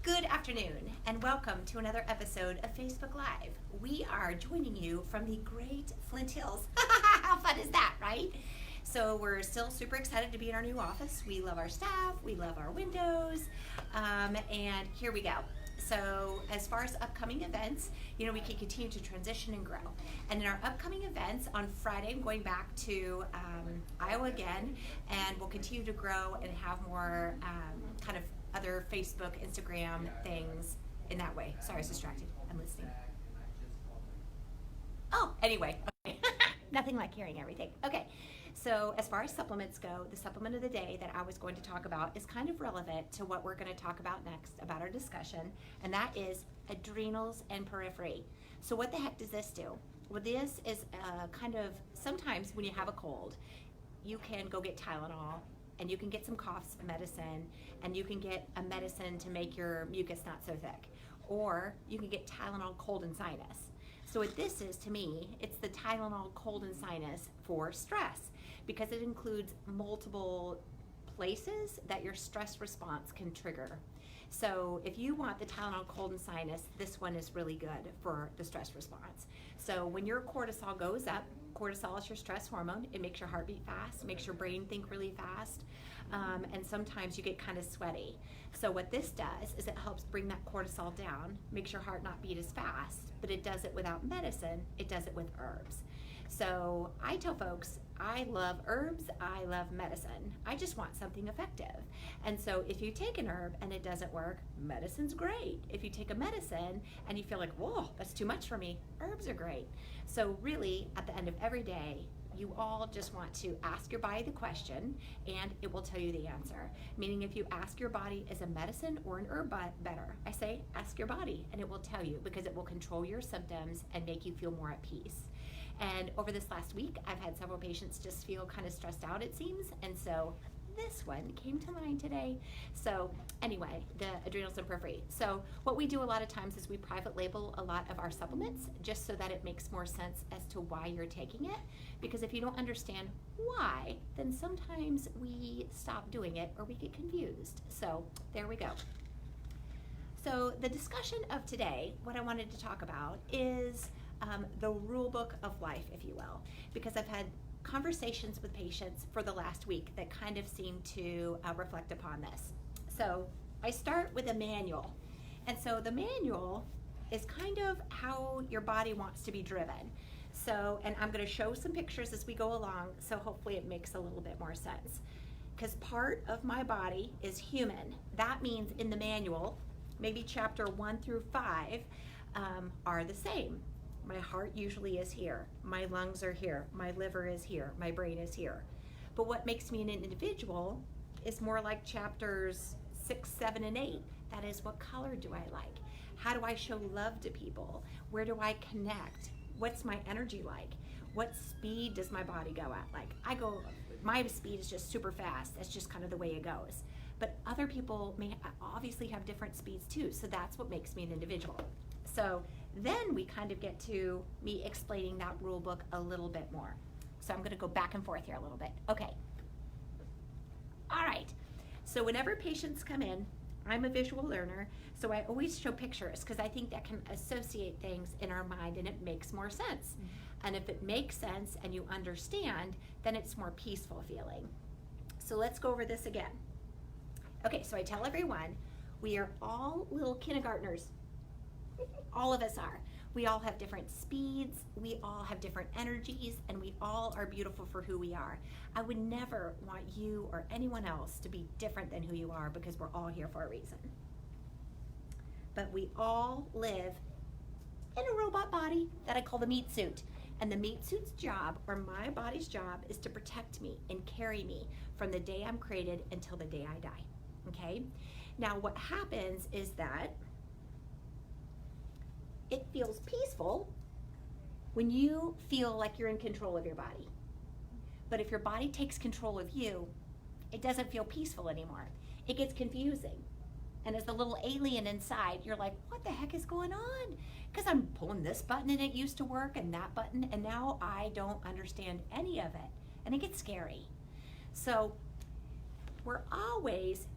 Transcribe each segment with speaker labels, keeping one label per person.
Speaker 1: Good afternoon and welcome to another episode of Facebook Live. We are joining you from the great Flint Hills. How fun is that, right? So we're still super excited to be in our new office. We love our staff, we love our windows, and here we go. So as far as upcoming events, we can continue to transition and grow. And in our upcoming events, on Friday, I'm going back to Iowa again, and we'll continue to grow and have more kind of other Facebook, Instagram things in that way. Sorry, I was distracted. I'm listening. Oh, anyway. Okay. Nothing like hearing everything. Okay. So as far as supplements go, the supplement of the day that I was going to talk about is kind of relevant to what we're going to talk about next about our discussion, and that is adrenals and periphery. So what the heck does this do? Well, this is kind of, sometimes when you have a cold, you can go get Tylenol, and you can get some cough medicine, and you can get a medicine to make your mucus not so thick, or you can get Tylenol cold and sinus. So what this is, to me, it's the Tylenol cold and sinus for stress, because it includes multiple places that your stress response can trigger. So if you want the Tylenol cold and sinus, this one is really good for the stress response. So when your cortisol goes up, cortisol is your stress hormone. It makes your heart beat fast, makes your brain think really fast, and sometimes you get kind of sweaty. So what this does is it helps bring that cortisol down, makes your heart not beat as fast, but it does it without medicine. It does it with herbs. So I tell folks, I love herbs, I love medicine. I just want something effective. And so if you take an herb and it doesn't work, medicine's great. If you take a medicine and you feel like, whoa, that's too much for me, herbs are great. So really, at the end of every day, you all just want to ask your body the question and it will tell you the answer. Meaning if you ask your body, is a medicine or an herb better? I say, ask your body and it will tell you, because it will control your symptoms and make you feel more at peace. And over this last week, I've had several patients just feel kind of stressed out, it seems, and so this one came to mind today. So anyway, the adrenals and periphery. So what we do a lot of times is we private label a lot of our supplements just so that it makes more sense as to why you're taking it. Because if you don't understand why, then sometimes we stop doing it or we get confused. So there we go. So the discussion of today, what I wanted to talk about is the rule book of life, if you will, because I've had conversations with patients for the last week that kind of seem to reflect upon this. So I start with a manual. And so the manual is kind of how your body wants to be driven. So, and I'm going to show some pictures as we go along, so hopefully it makes a little bit more sense. Because part of my body is human. That means in the manual, maybe chapter 1 through 5 are the same. My heart usually is here, my lungs are here, my liver is here, my brain is here. But what makes me an individual is more like chapters 6, 7, and 8. That is, what color do I like? How do I show love to people? Where do I connect? What's my energy like? What speed does my body go at? Like, my speed is just super fast. That's just kind of the way it goes. But other people may obviously have different speeds too, so that's what makes me an individual. So then we kind of get to me explaining that rule book a little bit more. So I'm going to go back and forth here a little bit. Okay. All right. So whenever patients come in, I'm a visual learner, so I always show pictures because I think that can associate things in our mind and it makes more sense. Mm-hmm. And if it makes sense and you understand, then it's more peaceful feeling. So let's go over this again. Okay, so I tell everyone, we are all little kindergartners. All of us are. We all have different speeds, we all have different energies, and we all are beautiful for who we are. I would never want you or anyone else to be different than who you are, because we're all here for a reason. But we all live in a robot body that I call the meat suit. And the meat suit's job, or my body's job, is to protect me and carry me from the day I'm created until the day I die. Okay? Now what happens is that it feels peaceful when you feel like you're in control of your body. But if your body takes control of you, it doesn't feel peaceful anymore. It gets confusing. And as the little alien inside, you're like, what the heck is going on? Because I'm pulling this button and it used to work, and that button, and now I don't understand any of it. And it gets scary. So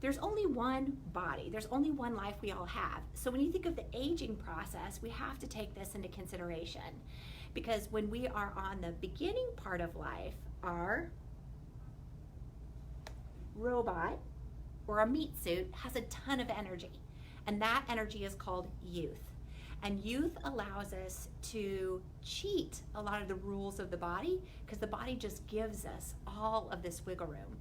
Speaker 1: there's only one body, there's only one life we all have. So when you think of the aging process, we have to take this into consideration, because when we are on the beginning part of life, our robot or a meat suit has a ton of energy, and that energy is called youth. And youth allows us to cheat a lot of the rules of the body, because the body just gives us all of this wiggle room.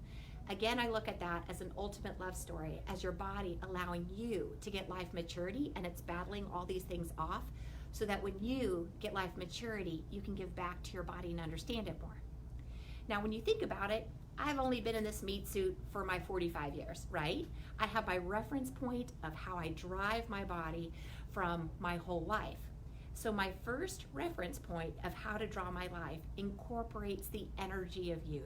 Speaker 1: Again, I look at that as an ultimate love story, as your body allowing you to get life maturity, and it's battling all these things off, so that when you get life maturity, you can give back to your body and understand it more. Now, when you think about it, I've only been in this meat suit for my 45 years, right? I have my reference point of how I drive my body from my whole life. So my first reference point of how to draw my life incorporates the energy of youth,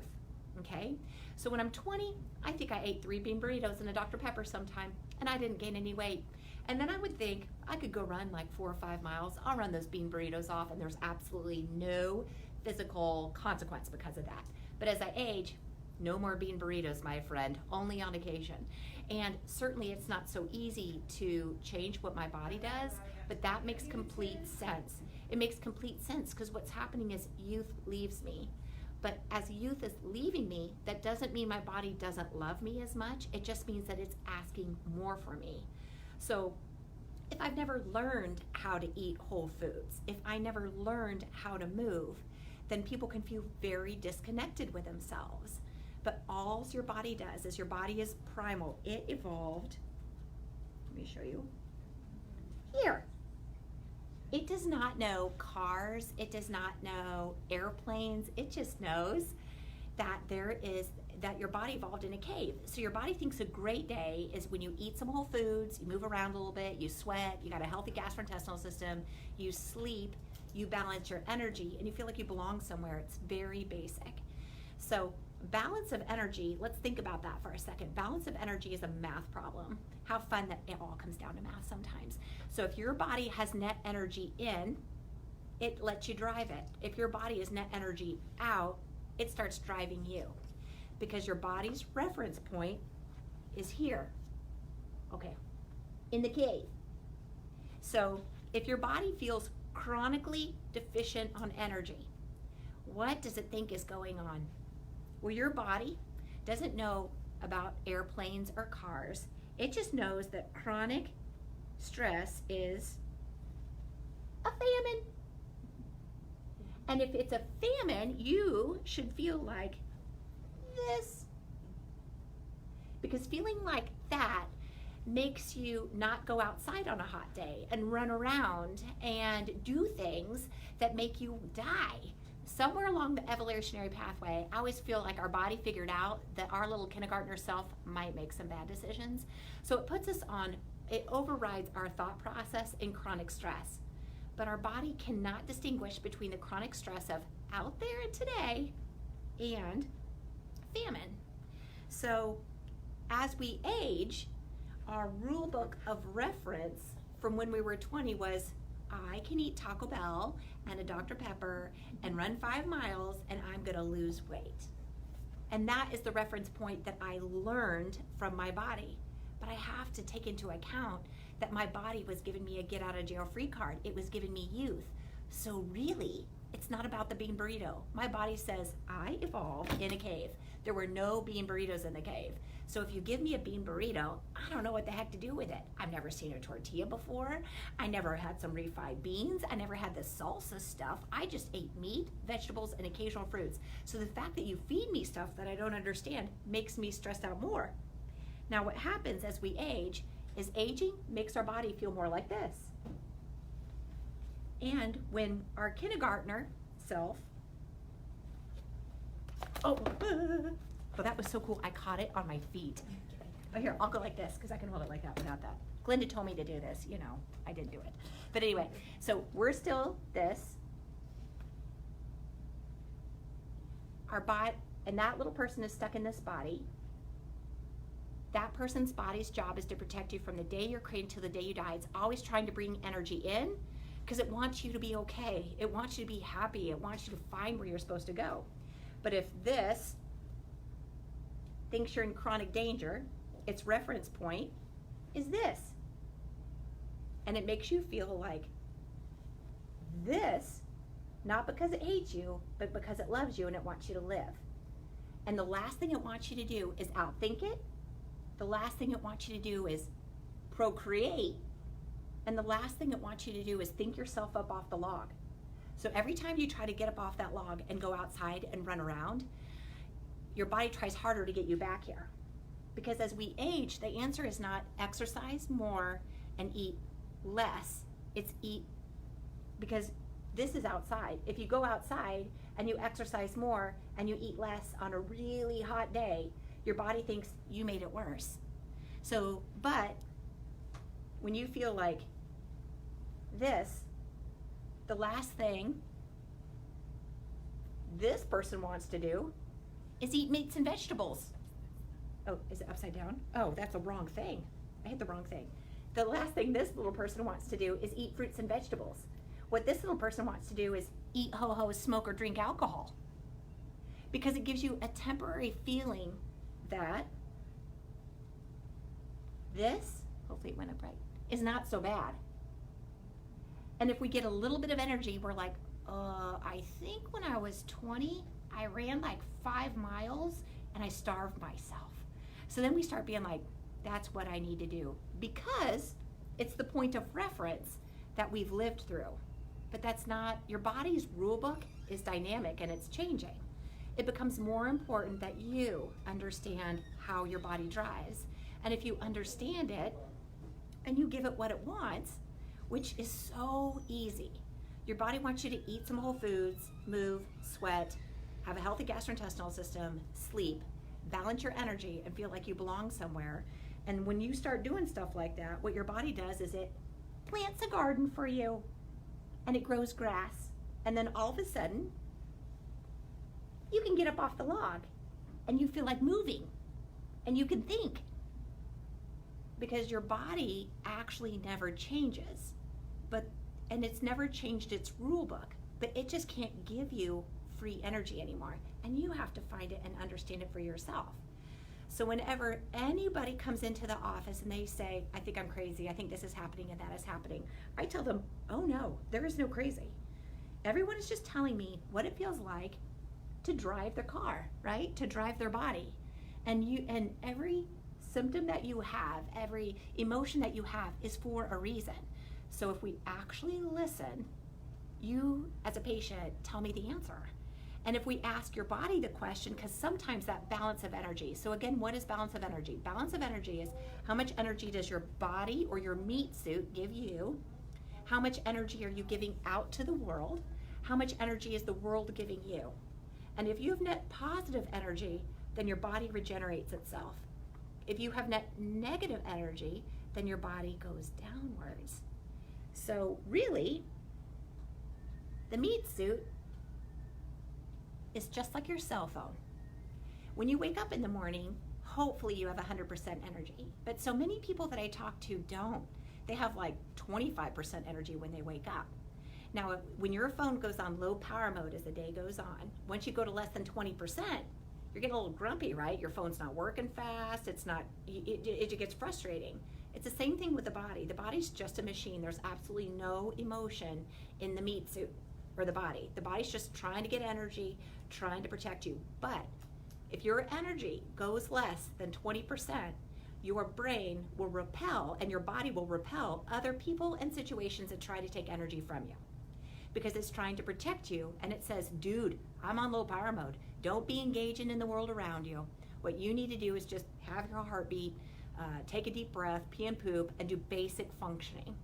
Speaker 1: okay? So when I'm 20, I think I ate 3 bean burritos and a Dr. Pepper sometime, and I didn't gain any weight. And then I would think I could go run like 4 or 5 miles. I'll run those bean burritos off, and there's absolutely no physical consequence because of that. But as I age, no more bean burritos, my friend, only on occasion. And certainly it's not so easy to change what my body does, but that makes complete sense. It makes complete sense because what's happening is youth leaves me. But as youth is leaving me, that doesn't mean my body doesn't love me as much. It just means that it's asking more for me. So if I've never learned how to eat whole foods, if I never learned how to move, then people can feel very disconnected with themselves. But all your body does is, your body is primal. It evolved. Let me show you. Here. It does not know cars. It does not know airplanes. It just knows that that your body evolved in a cave. So your body thinks a great day is when you eat some whole foods, you move around a little bit, you sweat, you got a healthy gastrointestinal system, you sleep, you balance your energy, and you feel like you belong somewhere. It's very basic. So balance of energy, let's think about that for a second. Balance of energy is a math problem. How fun that it all comes down to math sometimes. So if your body has net energy in, it lets you drive it. If your body is net energy out, it starts driving you, because your body's reference point is here, okay, in the cave. So if your body feels chronically deficient on energy, what does it think is going on? Well, your body doesn't know about airplanes or cars. It just knows that chronic stress is a famine. And if it's a famine, you should feel like this. Because feeling like that makes you not go outside on a hot day and run around and do things that make you die. Somewhere along the evolutionary pathway, I always feel like our body figured out that our little kindergartner self might make some bad decisions. So it overrides our thought process in chronic stress. But our body cannot distinguish between the chronic stress of out there and today and famine. So as we age, our rule book of reference from when we were 20 was, I can eat Taco Bell and a Dr. Pepper and run 5 miles and I'm gonna lose weight. And that is the reference point that I learned from my body. But I have to take into account that my body was giving me a get out of jail free card. It was giving me youth. So really, it's not about the bean burrito. My body says, I evolved in a cave. There were no bean burritos in the cave. So if you give me a bean burrito, I don't know what the heck to do with it. I've never seen a tortilla before. I never had some refried beans. I never had the salsa stuff. I just ate meat, vegetables, and occasional fruits. So the fact that you feed me stuff that I don't understand makes me stressed out more. Now what happens as we age is aging makes our body feel more like this. And when our kindergartner self, oh, that was so cool. I caught it on my feet. Oh, here, I'll go like this because I can hold it like that without that. Glenda told me to do this, you know, I didn't do it. But anyway, so we're still this. Our body, and that little person is stuck in this body. That person's body's job is to protect you from the day you're created to the day you die. It's always trying to bring energy in because it wants you to be okay. It wants you to be happy. It wants you to find where you're supposed to go. But if this thinks you're in chronic danger, its reference point is this. And it makes you feel like this, not because it hates you, but because it loves you and it wants you to live. And the last thing it wants you to do is outthink it. The last thing it wants you to do is procreate. And the last thing it wants you to do is think yourself up off the log. So every time you try to get up off that log and go outside and run around, your body tries harder to get you back here. Because as we age, the answer is not exercise more and eat less. It's eat, because this is outside. If you go outside and you exercise more and you eat less on a really hot day, your body thinks you made it worse. So, but when you feel like this, the last thing this person wants to do is eat meats and vegetables. Oh, is it upside down? Oh, that's the wrong thing. I hit the wrong thing. The last thing this little person wants to do is eat fruits and vegetables. What this little person wants to do is eat ho-ho, smoke, or drink alcohol. Because it gives you a temporary feeling that this, hopefully it went up right, is not so bad. And if we get a little bit of energy, we're like, I think when I was 20, I ran like 5 miles and I starved myself. So then we start being like, that's what I need to do. Because it's the point of reference that we've lived through. But that's not, your body's rule book is dynamic and it's changing. It becomes more important that you understand how your body drives. And if you understand it and you give it what it wants, which is so easy. Your body wants you to eat some whole foods, move, sweat, have a healthy gastrointestinal system, sleep, balance your energy, and feel like you belong somewhere. And when you start doing stuff like that, what your body does is it plants a garden for you, and it grows grass. And then all of a sudden, you can get up off the log, and you feel like moving, and you can think. Because your body actually never changes. And it's never changed its rule book, but it just can't give you free energy anymore. And you have to find it and understand it for yourself. So whenever anybody comes into the office and they say, I think I'm crazy, I think this is happening and that is happening, I tell them, oh no, there is no crazy. Everyone is just telling me what it feels like to drive their car, right? To drive their body. And every symptom that you have, every emotion that you have is for a reason. So if we actually listen, you as a patient tell me the answer. And if we ask your body the question, because sometimes that balance of energy, so again, what is balance of energy? Balance of energy is how much energy does your body or your meat suit give you? How much energy are you giving out to the world? How much energy is the world giving you? And if you have net positive energy, then your body regenerates itself. If you have net negative energy, then your body goes downwards. So really, the meat suit is just like your cell phone. When you wake up in the morning, hopefully you have 100% energy. But so many people that I talk to don't. They have like 25% energy when they wake up. Now, when your phone goes on low power mode as the day goes on, once you go to less than 20%, you're getting a little grumpy, right? Your phone's not working fast. It gets frustrating. It's the same thing with the body. The body's just a machine. There's absolutely no emotion in the meat suit or the body. The body's just trying to get energy, trying to protect you. But if your energy goes less than 20%, your brain will repel and your body will repel other people and situations that try to take energy from you. Because it's trying to protect you, and it says, dude, I'm on low power mode. Don't be engaging in the world around you. What you need to do is just have your heartbeat, take a deep breath, pee and poop, and do basic functioning.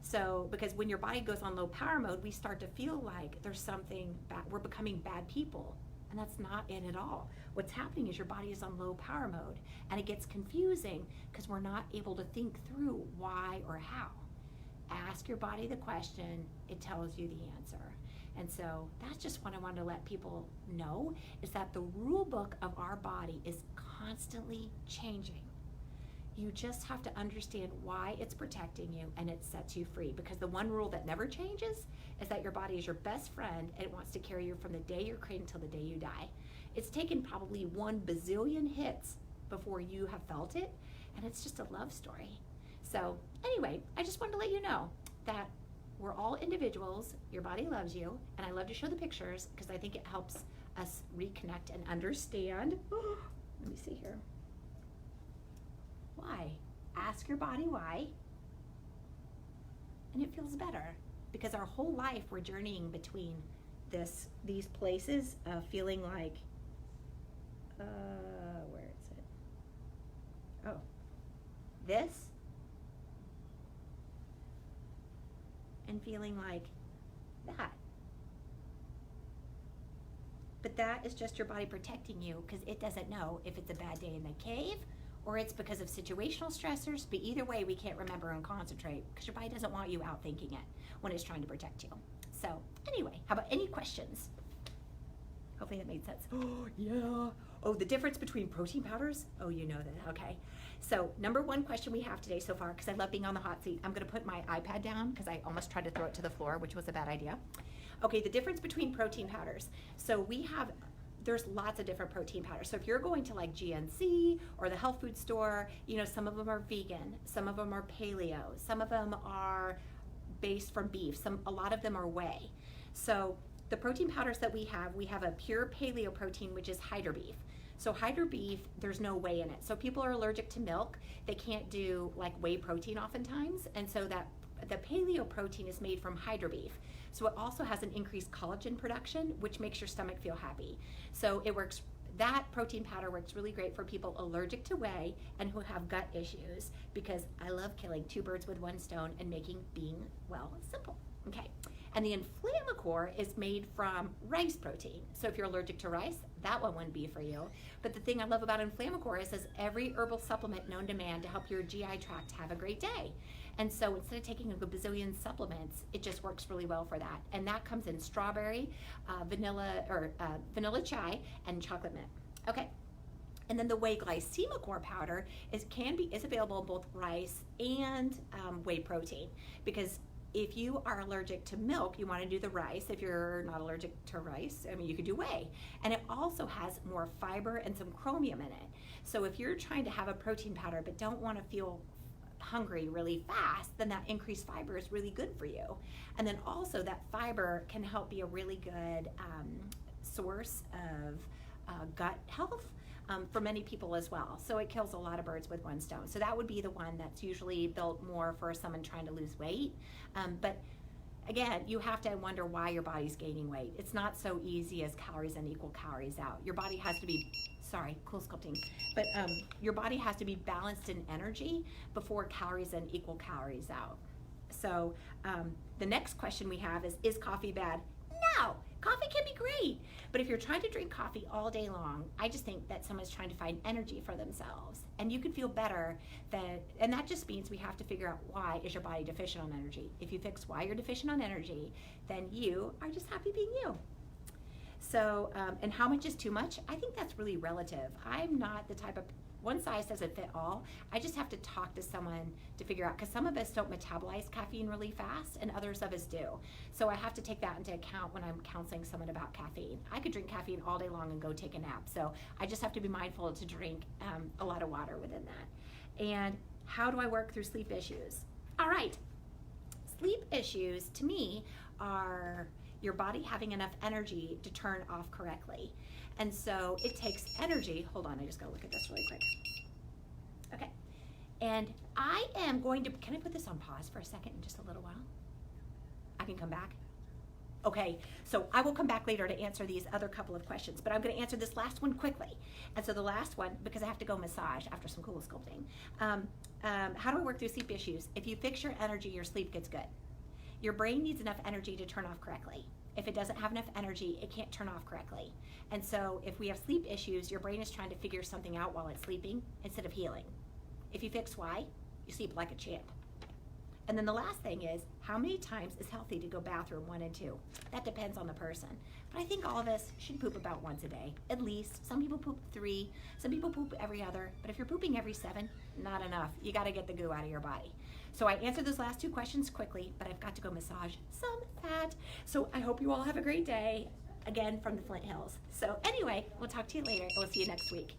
Speaker 1: So, because when your body goes on low power mode, we start to feel like there's something bad, we're becoming bad people. And that's not it at all. What's happening is your body is on low power mode, and it gets confusing because we're not able to think through why or how. Ask your body the question, it tells you the answer. And so that's just what I wanted to let people know, is that the rule book of our body is constantly changing. You just have to understand why it's protecting you, and it sets you free. Because the one rule that never changes is that your body is your best friend, and it wants to carry you from the day you're created until the day you die. It's taken probably 1 bazillion hits before you have felt it, and it's just a love story. So anyway, I just wanted to let you know that we're all individuals. Your body loves you, and I love to show the pictures because I think it helps us reconnect and understand. Let me see here. Why? Ask your body why, and it feels better, because our whole life we're journeying between these places of feeling like, where is it? Oh, this, and feeling like that. But that is just your body protecting you, because it doesn't know if it's a bad day in the cave or it's because of situational stressors. But either way, we can't remember and concentrate because your body doesn't want you out thinking it when it's trying to protect you. So anyway, how about any questions? Hopefully that made sense. Oh, yeah. Oh, the difference between protein powders? Oh, you know that. Okay. So number one question we have today so far, because I love being on the hot seat, I'm going to put my iPad down because I almost tried to throw it to the floor, which was a bad idea. Okay, the difference between protein powders. So there's lots of different protein powders. So if you're going to like GNC or the health food store, you know, some of them are vegan, some of them are paleo, some of them are based from beef, a lot of them are whey. So the protein powders that we have a pure paleo protein, which is Hydro beef. So Hydro beef, there's no whey in it. So people are allergic to milk. They can't do like whey protein oftentimes. And so that the paleo protein is made from Hydro beef. So it also has an increased collagen production, which makes your stomach feel happy. So that protein powder works really great for people allergic to whey and who have gut issues, because I love killing two birds with one stone and making being well simple. Okay. And the Inflammacor is made from rice protein. So if you're allergic to rice, that one wouldn't be for you. But the thing I love about Inflammacor is every herbal supplement known to man to help your GI tract have a great day. And so instead of taking a bazillion supplements, it just works really well for that. And that comes in strawberry, vanilla chai, and chocolate mint. Okay. And then the whey glycemicor powder is available in both rice and whey protein, because if you are allergic to milk, you want to do the rice. If you're not allergic to rice, I mean, you could do whey. And it also has more fiber and some chromium in it. So if you're trying to have a protein powder but don't want to feel hungry really fast, then that increased fiber is really good for you. And then also that fiber can help be a really good source of gut health for many people as well. So it kills a lot of birds with one stone. So that would be the one that's usually built more for someone trying to lose weight. But again, you have to wonder why your body's gaining weight. It's not so easy as calories in equal calories out. Your body has to be, cool sculpting, but your body has to be balanced in energy before calories in equal calories out. So the next question we have is coffee bad? No, coffee can be great. But if you're trying to drink coffee all day long, I just think that someone's trying to find energy for themselves. And you could feel better and that just means we have to figure out why is your body deficient on energy. If you fix why you're deficient on energy, then you are just happy being you. So, and how much is too much? I think that's really relative. I'm not the type of, one size doesn't fit all. I just have to talk to someone to figure out, because some of us don't metabolize caffeine really fast and others of us do. So I have to take that into account when I'm counseling someone about caffeine. I could drink caffeine all day long and go take a nap. So I just have to be mindful to drink a lot of water within that. And how do I work through sleep issues? All right, sleep issues to me are your body having enough energy to turn off correctly. And so it takes energy. Hold on, I just gotta look at this really quick. Okay, and I am going to, can I put this on pause for a second in just a little while? I can come back? Okay, so I will come back later to answer these other couple of questions, but I'm gonna answer this last one quickly. And so the last one, because I have to go massage after some cool sculpting. How do I work through sleep issues? If you fix your energy, your sleep gets good. Your brain needs enough energy to turn off correctly. If it doesn't have enough energy, it can't turn off correctly. And so if we have sleep issues, your brain is trying to figure something out while it's sleeping instead of healing. If you fix why, you sleep like a champ. And then the last thing is, how many times is healthy to go bathroom 1 and 2? That depends on the person. But I think all of us should poop about once a day, at least. Some people poop 3, some people poop every other, but if you're pooping every 7, not enough. You gotta get the goo out of your body. So I answered those last 2 questions quickly, but I've got to go massage some fat. So I hope you all have a great day, again, from the Flint Hills. So anyway, we'll talk to you later. We'll see you next week.